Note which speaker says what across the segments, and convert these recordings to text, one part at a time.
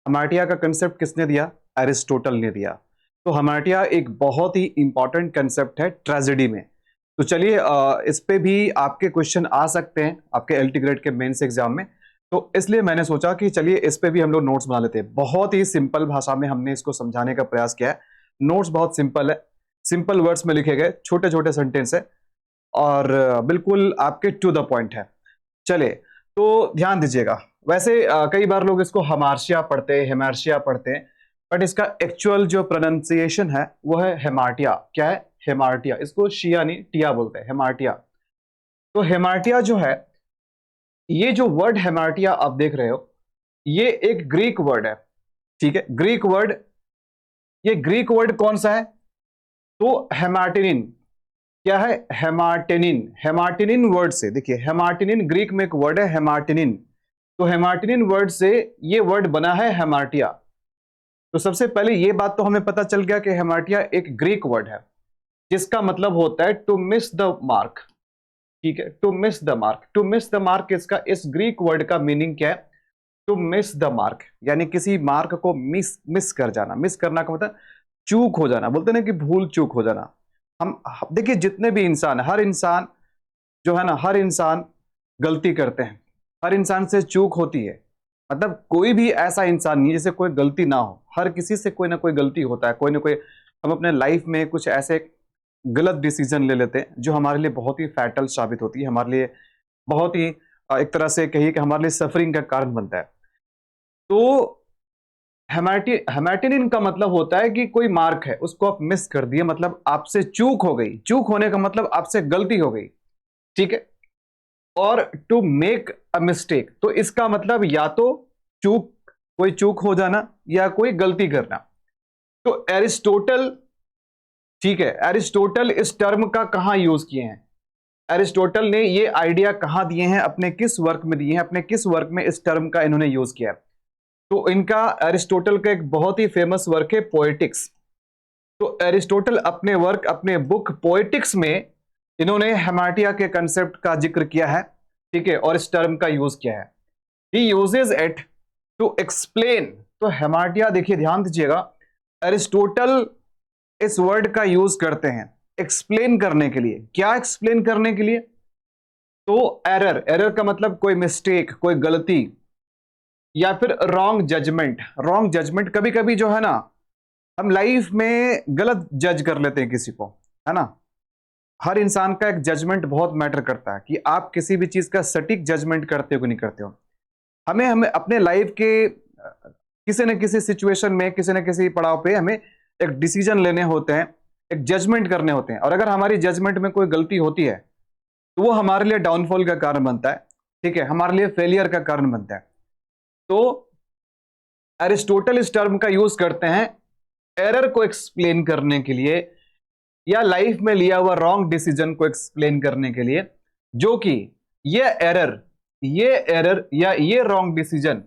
Speaker 1: हमाटिया का कंसेप्ट किसने दिया? एरिस्टोटल ने दिया। तो हमाटिया एक बहुत ही इंपॉर्टेंट कंसेप्ट है ट्रेजेडी में। तो चलिए इस पे भी आपके क्वेश्चन आ सकते हैं आपके एलटी ग्रेड के मेंस एग्जाम में, तो इसलिए मैंने सोचा कि चलिए इस पे भी हम लोग नोट्स बना लेते हैं। बहुत ही सिंपल भाषा में हमने इसको समझाने का प्रयास किया है। नोट्स बहुत सिंपल है, सिंपल वर्ड्स में लिखे गए छोटे छोटे सेंटेंस है और बिल्कुल आपके टू द पॉइंट है। चलिए तो ध्यान दीजिएगा। वैसे कई बार लोग इसको हमार्शिया पढ़ते हैं, हेमार्शिया पढ़ते हैं, बट इसका एक्चुअल जो प्रोनाउंसिएशन है वो है हेमार्टिया। क्या है? हेमार्टिया। इसको शिया नहीं टिया बोलते हैं, हेमार्टिया। तो हेमार्टिया जो है, ये जो वर्ड हेमार्टिया आप देख रहे हो, ये एक ग्रीक वर्ड है। ठीक है, ग्रीक वर्ड। ये ग्रीक वर्ड कौन सा है? तो हेमार्टिनिन। क्या है? हेमार्टिनिन। हेमार्टिनिन वर्ड से, देखिए हेमार्टिनिन ग्रीक में एक वर्ड है हेमार्टिनिन। तो हेमार्टिनिन वर्ड से ये वर्ड बना है हेमार्टिया। तो सबसे पहले ये बात तो हमें पता चल गया कि हेमार्टिया एक ग्रीक वर्ड है जिसका मतलब होता है टू मिस द मार्क। ठीक है, to miss the mark. To miss the mark इसका, इस ग्रीक वर्ड का मीनिंग क्या है? टू मिस द मार्क, यानी किसी मार्क को मिस कर जाना। मिस करना का मतलब चूक हो जाना, बोलते ना कि भूल चूक हो जाना। हम देखिए जितने भी इंसान, हर इंसान जो है ना, हर इंसान गलती करते हैं, हर इंसान से चूक होती है। मतलब कोई भी ऐसा इंसान नहीं जिसे कोई गलती ना हो। हर किसी से कोई ना कोई गलती होता है, कोई ना कोई। हम अपने लाइफ में कुछ ऐसे गलत डिसीजन ले लेते हैं जो हमारे लिए बहुत ही फैटल साबित होती है, हमारे लिए बहुत ही एक तरह से कहिए कि हमारे लिए सफरिंग का कारण बनता है। तो हेमाटिनिन का मतलब होता है कि कोई मार्क है उसको आप मिस कर दिए, मतलब आपसे चूक हो गई। चूक होने का मतलब आपसे गलती हो गई। ठीक है। और टू मेक अ मिस्टेक, तो इसका मतलब या तो चूक, कोई चूक हो जाना, या कोई गलती करना। तो एरिस्टोटल, ठीक है, एरिस्टोटल इस टर्म का कहां यूज किए हैं? एरिस्टोटल ने ये आइडिया कहां दिए हैं, अपने किस वर्क में दिए हैं, अपने किस वर्क में इस टर्म का इन्होंने यूज किया है? तो इनका, एरिस्टोटल का एक बहुत ही फेमस वर्क है पोएटिक्स। तो एरिस्टोटल अपने वर्क, अपने बुक पोएटिक्स में इन्होंने हेमाटिया के कंसेप्ट का जिक्र किया है। ठीक है, और इस टर्म का यूज किया है। ही यूजेज इट टू एक्सप्लेन। तो हेमाटिया, देखिए ध्यान दीजिएगा, एरिस्टोटल इस वर्ड का यूज करते हैं एक्सप्लेन करने के लिए। क्या एक्सप्लेन करने के लिए? तो एरर। एरर का मतलब कोई मिस्टेक, कोई गलती, या फिर रॉन्ग जजमेंट। रॉन्ग जजमेंट, कभी कभी जो है ना, हम लाइफ में गलत जज कर लेते हैं किसी को, है ना। हर इंसान का एक जजमेंट बहुत मैटर करता है कि आप किसी भी चीज का सटीक जजमेंट करते हो कि नहीं करते हो। हमें हमें अपने लाइफ के किसी न किसी सिचुएशन में, किसी न किसी पड़ाव पे हमें एक डिसीजन लेने होते हैं, एक जजमेंट करने होते हैं, और अगर हमारी जजमेंट में कोई गलती होती है तो वो हमारे लिए डाउनफॉल का कारण बनता है। ठीक है, हमारे लिए फेलियर का कारण बनता है। तो एरिस्टोटल इस टर्म का यूज करते हैं एरर को एक्सप्लेन करने के लिए, या लाइफ में लिया हुआ रॉन्ग डिसीजन को एक्सप्लेन करने के लिए, जो कि ये एरर या ये रॉन्ग डिसीजन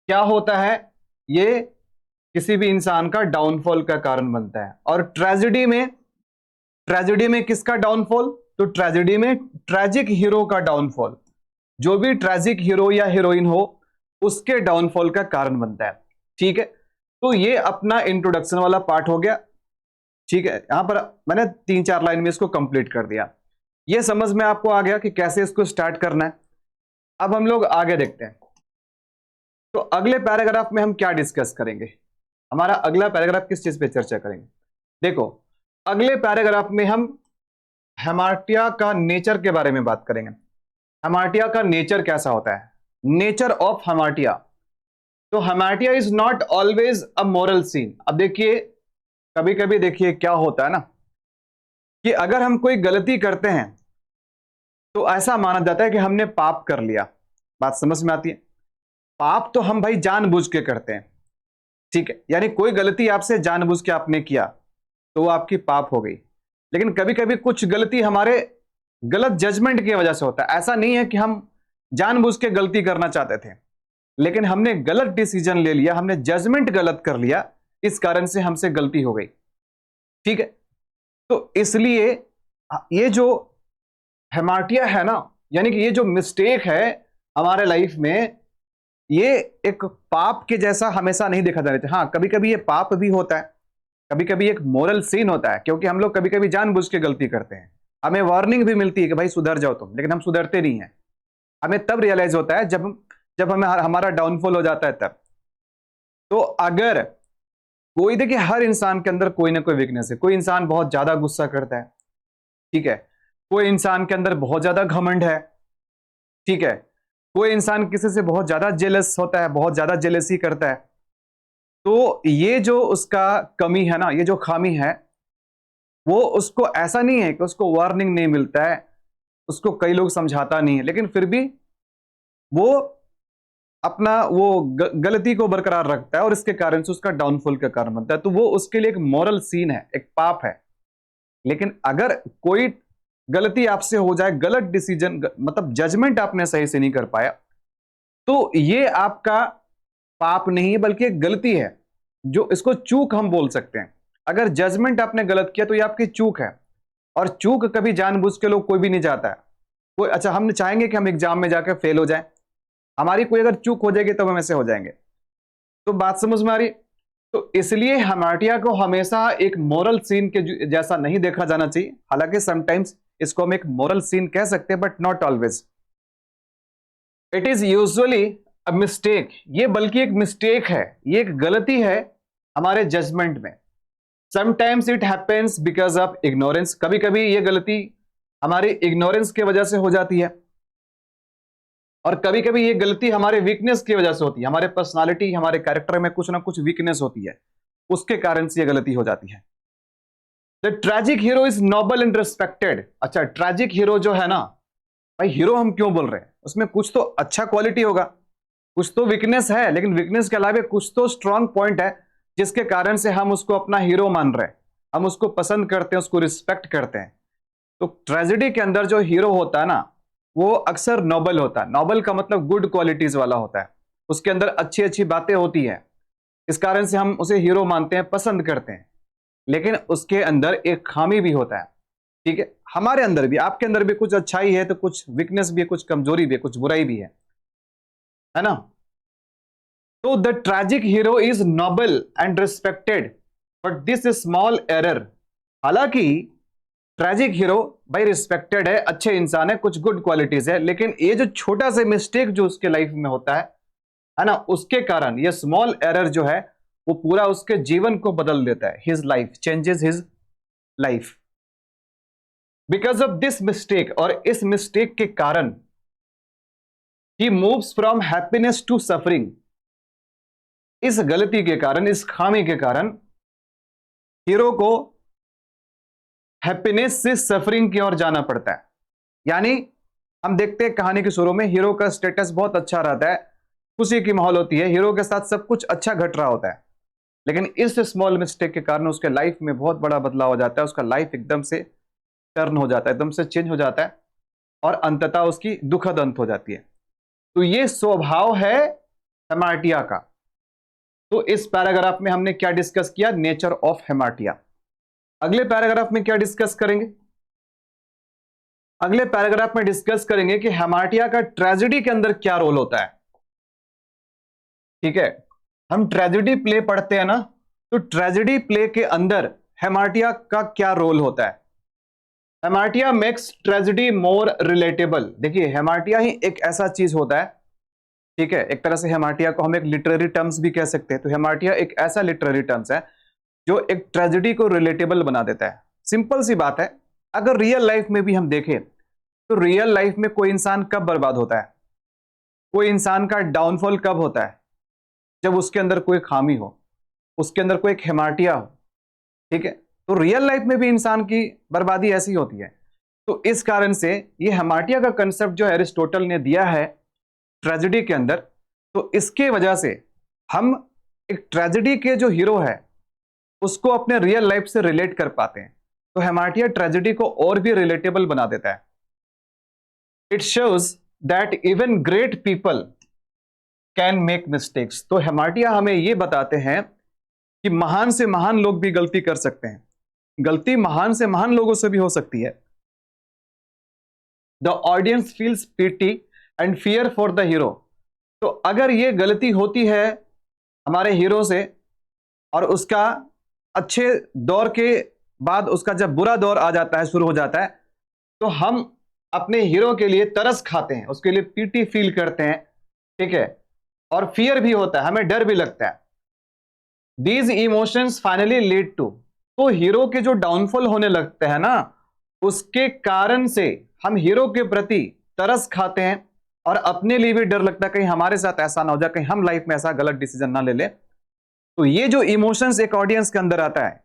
Speaker 1: क्या होता है, ये किसी भी इंसान का डाउनफॉल का कारण बनता है। और ट्रेजेडी में किसका डाउनफॉल? तो ट्रेजेडी में ट्रेजिक हीरो का डाउनफॉल। जो भी ट्रेजिक हीरो या हीरोइन हो उसके डाउनफॉल का कारण बनता है। ठीक है, तो ये अपना इंट्रोडक्शन वाला पार्ट हो गया। ठीक है, यहां पर मैंने 3-4 लाइन में इसको कंप्लीट कर दिया। ये समझ में आपको आ गया कि कैसे इसको स्टार्ट करना है। अब हम लोग आगे देखते हैं। तो अगले पैराग्राफ में हम क्या डिस्कस करेंगे? हमारा अगला पैराग्राफ किस चीज पे चर्चा करेंगे? देखो, अगले पैराग्राफ में हम हेमार्टिया का नेचर के बारे में बात करेंगे। हेमार्टिया का नेचर कैसा होता है, नेचर ऑफ हेमार्टिया। तो hamartia is not always a moral sin. अब देखिए, कभी कभी देखिए क्या होता है ना, कि अगर हम कोई गलती करते हैं तो ऐसा माना जाता है कि हमने पाप कर लिया। बात समझ में आती है? पाप तो हम भाई जानबूझ के करते हैं। ठीक है, यानी कोई गलती आपसे जानबूझ के आपने किया तो वो आपकी पाप हो गई। लेकिन कभी कभी कुछ गलती हमारे गलत जजमेंट की वजह से होता है। ऐसा नहीं है कि हम जानबूझ के गलती करना चाहते थे, लेकिन हमने गलत डिसीजन ले लिया, हमने जजमेंट गलत कर लिया, इस कारण से हमसे गलती हो गई। ठीक है, तो इसलिए ये जो हेमार्टिया है ना, यानी कि ये जो मिस्टेक है हमारे लाइफ में, ये एक पाप के जैसा हमेशा नहीं देखा जाना चाहिए। हाँ, कभी कभी ये पाप भी होता है, कभी कभी एक मोरल सीन होता है, क्योंकि हम लोग कभी कभी जानबूझ के गलती करते हैं। हमें वार्निंग भी मिलती है कि भाई सुधर जाओ तुम, लेकिन हम सुधरते नहीं हैं। हमें तब रियलाइज होता है जब हमें हमारा डाउनफॉल हो जाता है तब। तो अगर कोई, देखिए हर इंसान के अंदर कोई ना कोई वीकनेस है। कोई इंसान बहुत ज्यादा गुस्सा करता है, ठीक है। कोई इंसान के अंदर बहुत ज्यादा घमंड है, ठीक है। कोई इंसान किसी से बहुत ज्यादा जेलस होता है, बहुत ज्यादा जेलसी करता है। तो ये जो उसका कमी है ना, ये जो खामी है, वो उसको ऐसा नहीं है कि उसको वार्निंग नहीं मिलता है, उसको कई लोग समझाता नहीं है, लेकिन फिर भी वो अपना वो गलती को बरकरार रखता है और इसके कारण से उसका डाउनफॉल का कारण बनता है। तो वो उसके लिए एक मॉरल सीन है, एक पाप है। लेकिन अगर कोई गलती आपसे हो जाए, गलत डिसीजन, मतलब जजमेंट आपने सही से नहीं कर पाया, तो ये आपका पाप नहीं है बल्कि एक गलती है, जो इसको चूक हम बोल सकते हैं। अगर जजमेंट आपने गलत किया तो ये आपकी चूक है, और चूक कभी जानबूझ के लोग कोई भी नहीं जाता है। कोई, अच्छा हम चाहेंगे कि हम एग्जाम में जाकर फेल हो जाएं, हमारी कोई अगर चूक हो जाएगी तब हम ऐसे हो जाएंगे। तो बात समझ में आ रही? तो इसलिए हमाटिया को हमेशा एक मोरल सीन के जैसा नहीं देखा जाना चाहिए। हालांकि समटाइम्स इसको हम एक मोरल सीन कह सकते हैं, but not always. It is usually a mistake, ये बल्कि एक मिस्टेक है, ये एक गलती है हमारे जजमेंट में। Sometimes it happens because of ignorance, कभी कभी ये गलती हमारी इग्नोरेंस की वजह से हो जाती है, और कभी कभी ये गलती हमारे वीकनेस की वजह से होती है। हमारे पर्सनालिटी, हमारे कैरेक्टर में कुछ ना कुछ वीकनेस होती है, उसके कारण से ये गलती हो जाती है। The tragic hero is noble and respected. अच्छा, ट्रैजिक हीरो जो है ना, भाई हीरो हम क्यों बोल रहे हैं, उसमें कुछ तो अच्छा क्वालिटी होगा, कुछ तो वीकनेस है, लेकिन वीकनेस के अलावा कुछ तो स्ट्रांग पॉइंट है जिसके कारण से हम उसको अपना हीरो मान रहे हैं, हम उसको पसंद करते हैं, उसको रिस्पेक्ट करते हैं। तो ट्रेजेडी के अंदर जो हीरो होता है ना, वो अक्सर नोबल होता है। नोबल का मतलब गुड क्वालिटीज वाला होता है, उसके अंदर अच्छी अच्छी बातें होती है, इस कारण से हम उसे हीरो मानते हैं, पसंद करते हैं। लेकिन उसके अंदर एक खामी भी होता है, ठीक है। हमारे अंदर भी, आपके अंदर भी कुछ अच्छाई है तो कुछ वीकनेस भी है, कुछ कमजोरी भी है, कुछ बुराई भी है ना। तो the tragic hero is noble and respected, but this small error, हालांकि ट्रैजिक हीरो भाई रिस्पेक्टेड है, अच्छे इंसान है, कुछ गुड क्वालिटीज है, लेकिन ये जो छोटा सा मिस्टेक जो उसके लाइफ में होता है ना, उसके कारण ये स्मॉल एरर जो है वो पूरा उसके जीवन को बदल देता है। His life changes his life because of this mistake, और इस मिस्टेक के कारण ही moves from happiness to suffering. इस गलती के कारण, इस खामी के कारण हीरो को हैप्पीनेस से सफरिंग की ओर जाना पड़ता है। यानी हम देखते हैं कहानी के शुरू में हीरो का स्टेटस बहुत अच्छा रहता है, खुशी की माहौल होती है, हीरो के साथ सब कुछ अच्छा घट रहा होता है, लेकिन इस स्मॉल मिस्टेक के कारण उसके लाइफ में बहुत बड़ा बदलाव हो जाता है। उसका लाइफ एकदम से टर्न हो जाता है, एकदम से चेंज हो जाता है, और अंततः उसकी दुखद अंत हो जाती है। तो ये स्वभाव है हेमाटिया का। तो इस पैराग्राफ में हमने क्या डिस्कस किया? Nature of hamartia. अगले पैराग्राफ में क्या डिस्कस करेंगे? अगले पैराग्राफ में डिस्कस करेंगे कि हेमाटिया का ट्रेजेडी के अंदर क्या रोल होता है, ठीक है। हम ट्रेजेडी प्ले पढ़ते हैं ना, तो ट्रेजेडी प्ले के अंदर हेमाटिया का क्या रोल होता है? हेमाटिया मेक्स ट्रेजेडी मोर रिलेटेबल। देखिए, हेमाटिया ही एक ऐसा चीज होता है, ठीक है। एक तरह से हेमाटिया को हम एक लिटरेरी टर्म्स भी कह सकते हैं। तो हेमाटिया एक ऐसा लिटरेरी टर्म्स है जो एक ट्रेजेडी को रिलेटेबल बना देता है। सिंपल सी बात है, अगर रियल लाइफ में भी हम देखें तो रियल लाइफ में कोई इंसान कब बर्बाद होता है, कोई इंसान का डाउनफॉल कब होता है? जब उसके अंदर कोई खामी हो, उसके अंदर कोई एक हेमाटिया हो, ठीक है। तो रियल लाइफ में भी इंसान की बर्बादी ऐसी होती है। तो इस कारण से ये हेमाटिया का कंसेप्ट जो एरिस्टोटल ने दिया है ट्रेजेडी के अंदर, तो इसके वजह से हम एक ट्रेजेडी के जो हीरो है उसको अपने रियल लाइफ से रिलेट कर पाते हैं। तो हेमाटिया ट्रेजेडी को और भी रिलेटेबल बना देता है। It shows that even great people can make mistakes. तो हेमाटिया हमें यह बताते हैं कि महान से महान लोग भी गलती कर सकते हैं, गलती महान से महान लोगों से भी हो सकती है। The audience feels pity and fear for the hero. तो अगर ये गलती होती है हमारे हीरो से और उसका अच्छे दौर के बाद उसका जब बुरा दौर आ जाता है, शुरू हो जाता है, तो हम अपने हीरो के लिए तरस खाते हैं, उसके लिए पीटी फील करते हैं, ठीक है, और फियर भी होता है, हमें डर भी लगता है। These emotions finally lead to, तो हीरो के जो डाउनफॉल होने लगते हैं ना, उसके कारण से हम हीरो के प्रति तरस खाते हैं और अपने लिए भी डर लगता है कहीं हमारे साथ ऐसा ना हो जाए, कहीं हम लाइफ में ऐसा गलत डिसीजन ना ले ले। तो ये जो इमोशंस एक ऑडियंस के अंदर आता है,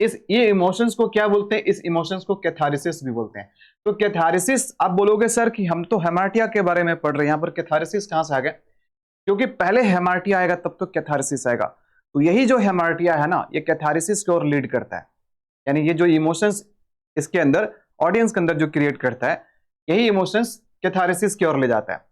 Speaker 1: ये इमोशंस को क्या बोलते हैं? इस इमोशंस को कैथारिसिस भी बोलते हैं। तो कैथारिसिस, आप बोलोगे सर कि हम तो हेमार्टिया के बारे में पढ़ रहे हैं, यहां पर कैथारिसिस कहां से आ गया? क्योंकि पहले हेमार्टिया आएगा तब तो कैथारिसिस आएगा। तो यही जो हेमार्टिया है ना, ये कैथारिसिस की ओर लीड करता है, यानी ये जो इमोशंस इसके अंदर ऑडियंस के अंदर जो क्रिएट करता है, यही इमोशंस कैथारिसिस की ओर ले जाता है।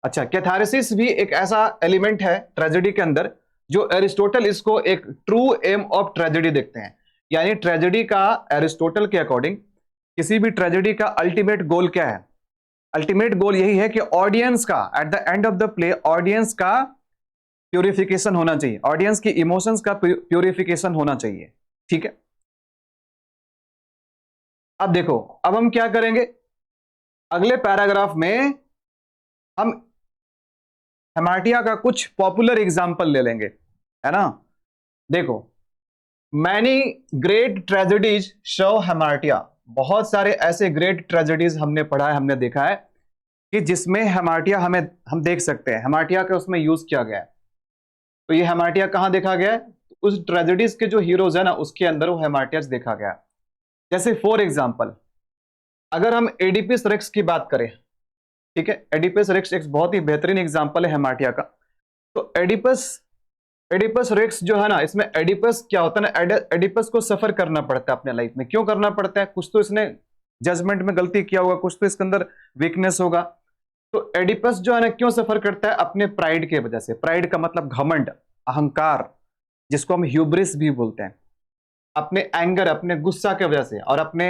Speaker 1: अच्छा, कैथारिसिस भी एक ऐसा एलिमेंट है ट्रेजेडी के अंदर जो एरिस्टोटल इसको एक ट्रू एम ऑफ ट्रेजेडी देखते हैं। यानी ट्रेजेडी का एरिस्टोटल के अकॉर्डिंग किसी भी ट्रेजेडी का अल्टीमेट गोल क्या है? अल्टीमेट गोल यही है कि ऑडियंस का at the end of the play audience का प्यूरिफिकेशन होना चाहिए, ऑडियंस की इमोशंस का प्यूरिफिकेशन होना चाहिए, ठीक है। अब देखो, अब हम क्या करेंगे, अगले पैराग्राफ में हम हेमार्टिया का कुछ पॉपुलर एग्जाम्पल ले लेंगे, है ना। देखो, मैनी ग्रेट ट्रेजेडीज शो हेमार्टिया, बहुत सारे ऐसे ग्रेट ट्रेजेडीज हमने पढ़ा है, हमने देखा है कि जिसमें हेमार्टिया हम देख सकते हैं, हेमार्टिया का उसमें यूज किया गया है। तो ये हेमार्टिया कहां देखा गया है? उस ट्रेजेडीज के जो हीरोज है ना, उसके अंदर वो हेमार्टियाज देखा गया है। जैसे फॉर एग्जाम्पल, अगर हम एडिपस रेक्स की बात करें, ठीक है, एडिपस रेक्स एक बहुत ही बेहतरीन एग्जाम्पल है हेमार्टिया का। तो एडिपस रेक्स जो है ना, इसमें एडिपस क्या होता है ना, एडिपस को सफर करना पड़ता है अपने लाइफ में। क्यों करना पड़ता है? कुछ तो इसने जजमेंट में गलती किया होगा, कुछ तो इसके अंदर वीकनेस होगा। तो एडिपस जो है ना, क्यों सफर करता है? अपने प्राइड के वजह से। प्राइड का मतलब घमंड, अहंकार, जिसको हम ह्यूब्रिस भी बोलते हैं। अपने एंगर, अपने गुस्सा की वजह से और अपने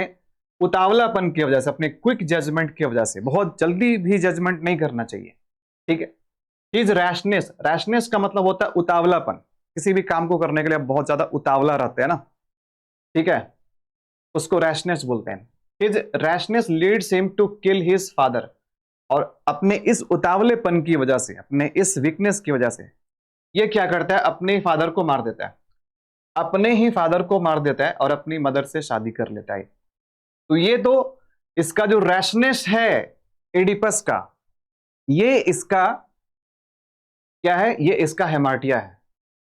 Speaker 1: उतावलापन की वजह से, अपने क्विक जजमेंट की वजह से, बहुत जल्दी भी जजमेंट नहीं करना चाहिए, ठीक है। इज रैशनेस, रैशनेस का मतलब होता है उतावलापन, किसी भी काम को करने के लिए बहुत ज्यादा उतावला रहते हैं ना, ठीक है, उसको रैशनेस बोलते हैं। His rashness leads him to kill his father, और अपने इस उतावलेपन की वजह से, अपने इस वीकनेस की वजह से ये क्या करता है? अपने फादर को मार देता है, अपने ही फादर को मार देता है और अपनी मदर से शादी कर लेता है। तो ये तो इसका जो रैशनेस है एडिपस का, ये इसका क्या है? ये इसका हेमार्टिया है,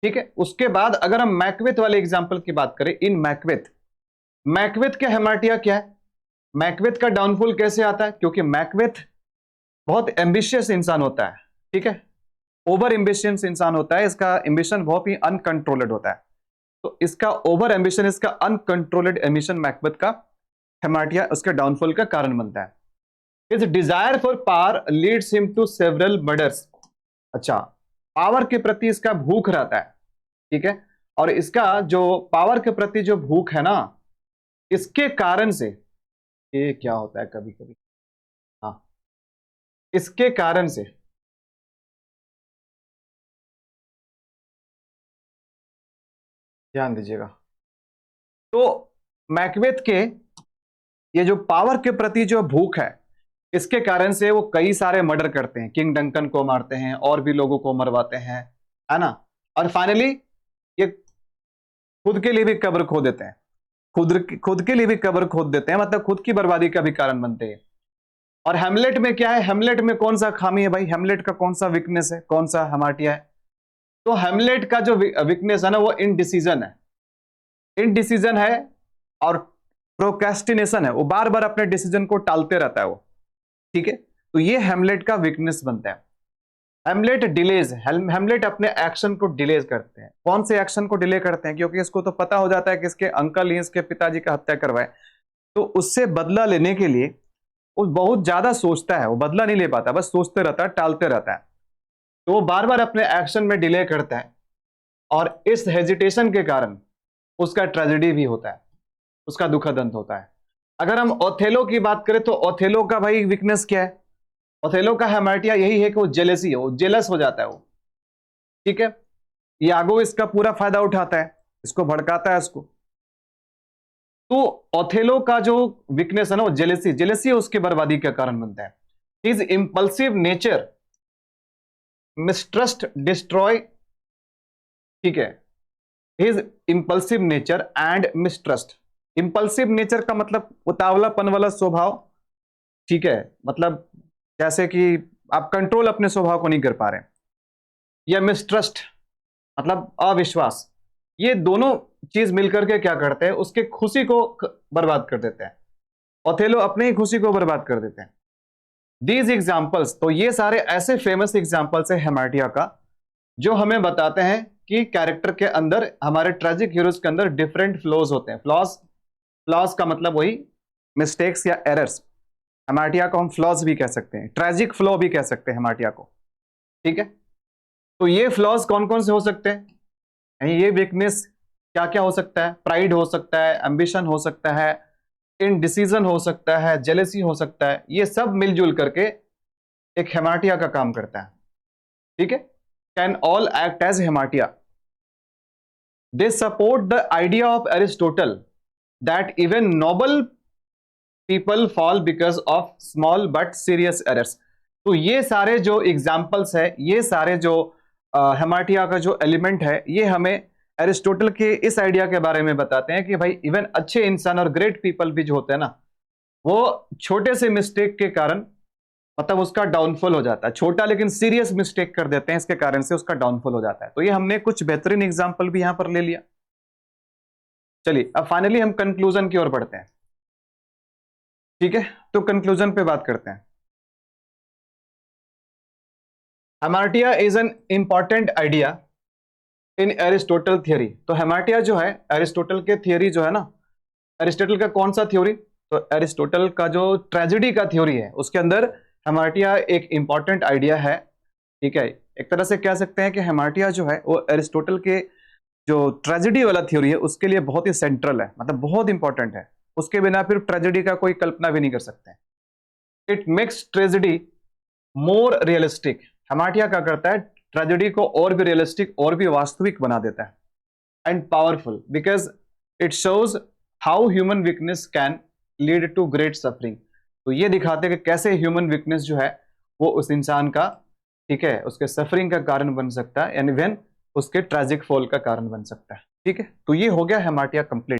Speaker 1: ठीक है। उसके बाद अगर हम मैकबेथ वाले एग्जांपल की बात करें, इन मैकबेथ का हेमार्टिया क्या है? मैकबेथ का डाउनफॉल कैसे आता है? क्योंकि मैकबेथ बहुत एम्बिशियस इंसान होता है, ठीक है, ओवर एम्बिशियस इंसान होता है, इसका एम्बिशन बहुत ही अनकंट्रोल्ड होता है। तो इसका ओवर एम्बिशन, इसका अनकंट्रोल्ड एम्बिशन मैकबेथ का हेमार्टिया उसके डाउनफॉल का कारण बनता है। His desire for power leads him to several murders. अच्छा, पावर के प्रति इसका भूख रहता है, ठीक है, और इसका जो पावर के प्रति जो भूख है ना, इसके कारण से ये क्या होता है कभी कभी, हाँ, इसके कारण से ध्यान दीजिएगा। तो मैकबेथ के ये जो पावर के प्रति जो भूख है, इसके कारण से वो कई सारे मर्डर करते हैं, किंग डंकन को मारते हैं और भी लोगों को मरवाते हैं, है ना। और फाइनली ये खुद के लिए भी कब्र खो देते हैं, खुद के लिए भी कब्र खोद देते हैं, मतलब खुद की बर्बादी का भी कारण बनते हैं। और हेमलेट में क्या है? हेमलेट में कौन सा खामी है भाई? हेमलेट का कौन सा वीकनेस है? कौन सा हेमार्टिया है? तो हेमलेट का जो वीकनेस है ना, वो इनडिसीजन है, इनडिसीजन है और प्रोक्रेस्टिनेशन है, वो बार बार अपने डिसीजन को टालते रहता है वो, ठीक है। तो ये हेमलेट का वीकनेस बनता है। हेमलेट डिलेज, हेमलेट अपने एक्शन को डिले करते हैं। कौन से एक्शन को डिले करते हैं? क्योंकि इसको तो पता हो जाता है कि इसके अंकल ही इसके पिताजी का हत्या करवाए, तो उससे बदला लेने के लिए वो बहुत ज्यादा सोचता है, वो बदला नहीं ले पाता, बस सोचते रहता है, टालते रहता है। तो वो बार बार अपने एक्शन में डिले करता है और इस हेजिटेशन के कारण उसका ट्रेजेडी भी होता है, उसका दुखद अंत होता है। अगर हम ओथेलो की बात करें तो ओथेलो का भाई वीकनेस क्या है? ओथेलो का हेमार्टिया यही है कि वो जेलेसी है, वो जेलस हो जाता है वो, ठीक है। यागो इसका पूरा फायदा उठाता है, इसको भड़काता है उसको। तो ओथेलो का जो वीकनेस है ना, वो जेलेसी, जेलेसी उसकी बर्बादी का कारण बनता है। His impulsive nature mistrust destroy, ठीक है, his impulsive nature and mistrust. Impulsive nature का मतलब उतावलापन वाला स्वभाव, ठीक है, मतलब जैसे कि आप कंट्रोल अपने स्वभाव को नहीं कर पा रहे, या मिसट्रस्ट मतलब अविश्वास। ये दोनों चीज मिलकर के क्या करते हैं, उसके खुशी को बर्बाद कर देते हैं। ओथेलो अपने ही खुशी को बर्बाद कर देते हैं। दीज एग्जाम्पल्स, तो ये सारे ऐसे फेमस एग्जाम्पल्स है हेमार्टिया का, जो हमें बताते हैं कि कैरेक्टर के अंदर, हमारे ट्रेजिक हीरोज के अंदर डिफरेंट फ्लॉज होते हैं। फ्लॉज, फ्लॉज का मतलब वही मिस्टेक्स या एरर्स। हेमार्टिया को हम फ्लॉज भी कह सकते हैं, ट्रेजिक फ्लॉ भी कह सकते हैं हेमार्टिया को, ठीक है। तो ये फ्लॉज कौन कौन से हो सकते हैं, ये वीकनेस क्या क्या हो सकता है? प्राइड हो सकता है, एम्बिशन हो सकता है, इनडिसीजन हो सकता है, जेलेसी हो सकता है। ये सब मिलजुल करके एक हेमार्टिया का काम करता है, ठीक है। Can all act as hamartia. They support the idea of Aristotle that even noble people fall because of small but serious errors. तो ये सारे जो एग्जाम्पल्स है, ये सारे जो हेमार्टिया का जो एलिमेंट है, ये हमें एरिस्टोटल के इस आइडिया के बारे में बताते हैं कि भाई इवन अच्छे इंसान और ग्रेट पीपल भी जो होते हैं ना, वो छोटे से मिस्टेक के कारण मतलब उसका डाउनफॉल हो जाता है। छोटा लेकिन सीरियस मिस्टेक कर देते हैं, इसके कारण से उसका डाउनफॉल हो जाता है। तो ये हमने कुछ बेहतरीन एग्जाम्पल भी यहां पर ले लिया। चलिए अब फाइनली हम कंक्लूजन की ओर बढ़ते हैं, ठीक है। तो कंक्लूजन पे बात करते हैं। Hamartia is an important idea in Aristotle theory. तो हेमार्टिया जो है एरिस्टोटल के थियोरी जो है ना, एरिस्टोटल का कौन सा थ्योरी, तो एरिस्टोटल का जो ट्रेजेडी का थ्योरी है उसके अंदर हेमार्टिया एक इंपॉर्टेंट आइडिया है, ठीक है। एक तरह से कह सकते हैं कि हेमार्टिया जो है वो एरिस्टोटल के जो ट्रेजेडी वाला थ्योरी है उसके लिए बहुत ही सेंट्रल है, मतलब बहुत इंपॉर्टेंट है। उसके बिना फिर ट्रेजेडी का कोई कल्पना भी नहीं कर सकते। It makes tragedy more realistic. Hamartia क्या करता है, ट्रेजेडी को और भी रियलिस्टिक और भी वास्तविक बना देता है, and powerful because it shows how human weakness can lead to great suffering. तो ये दिखाते हैं कि कैसे ह्यूमन वीकनेस जो है वो उस इंसान का, ठीक है, उसके सफरिंग का कारण बन सकता है, एंड इवन उसके ट्रेजिक फॉल का कारण बन सकता है, ठीक है। तो ये हो गया हेमार्टिया कंप्लीट।